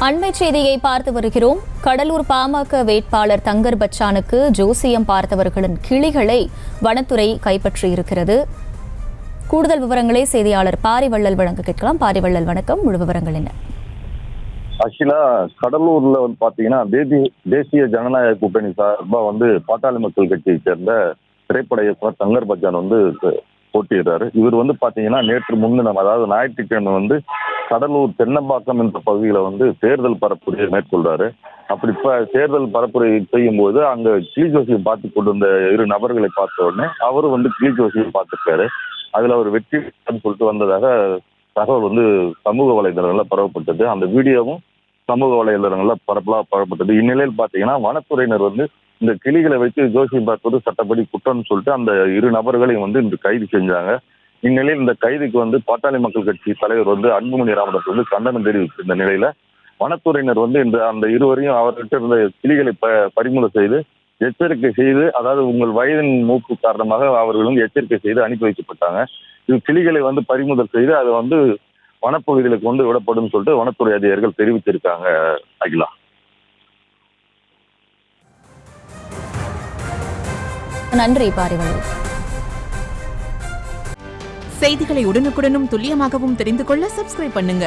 அண்மை செய்தியை பார்த்து வருகிறோம். கடலூர் பாமக வேட்பாளர் தங்கர் பச்சானுக்கு ஜோசியம் பார்த்தவர்களின் கிளிகளை வனத்துறை கைப்பற்றியிருக்கிறது. கூடுதல் விவரங்களை செய்தியாளர் பாரிவள்ளல் வழங்க கேட்கலாம். பாரிவள்ளல், வணக்கம். முழு விவரங்கள் என்ன? ஆக்சுவலா கடலூர்ல பாத்தீங்கன்னா தேசிய ஜனநாயக கூட்டணி சார்பா பாட்டாளி மக்கள் கட்சியை சேர்ந்த திரைப்பட இயக்குனர் தங்கர் பச்சான் போட்டியிடுறாரு. இவர் பாத்தீங்கன்னா நேற்று முன்தினம், அதாவது ஞாயிற்றுக்கிழமை கடலூர் தென்னம்பாக்கம் என்ற பகுதியில தேர்தல் பரப்புரையை மேற்கொள்றாரு. அப்படி தேர்தல் பரப்புரை செய்யும் போது அங்க கிளி ஜோசியை பார்த்து கொண்டிருந்த இரு நபர்களை பார்த்த உடனே அவரும் கிளி ஜோசியை பார்த்துருக்காரு. அதுல அவர் வெற்றி சொல்லிட்டு வந்ததாக தகவல் சமூக வலைதளங்கள்ல பரவப்பட்டது. அந்த வீடியோவும் சமூக வலைதளங்கள்ல பரவப்பட்டது. இந்நிலையில் பாத்தீங்கன்னா வனத்துறையினர் இந்த கிளிகளை வைத்து ஜோசி பார்ப்பது சட்டப்படி குற்றம்னு சொல்லிட்டு அந்த இரு நபர்களையும் இன்று கைது செஞ்சாங்க. இந்நிலையில் இந்த கைதுக்கு பாட்டாளி மக்கள் கட்சி தலைவர் அன்புமணி ராமதாஸ் கண்டனம் தெரிவித்திருந்த நிலையில வனத்துறையினர் இன்று அந்த இருவரையும் அவர்கிட்ட இருந்த கிளிகளை பறிமுதல் செய்து எச்சரிக்கை செய்து, அதாவது உங்கள் வயதின் மூப்பு காரணமாக அவர்கள் எச்சரிக்கை செய்து அனுப்பி வைக்கப்பட்டாங்க. இது கிளிகளை பறிமுதல் செய்து அது வனப்பகுதிகளுக்கு விடப்படும் சொல்லிட்டு வனத்துறை அதிகாரிகள் தெரிவித்திருக்காங்க. அகிலா, நன்றி பாரிவள்ளல். செய்திகளை உடனுக்குடனும் துல்லியமாகவும் தெரிந்து கொள்ள சப்ஸ்கிரைப் பண்ணுங்க.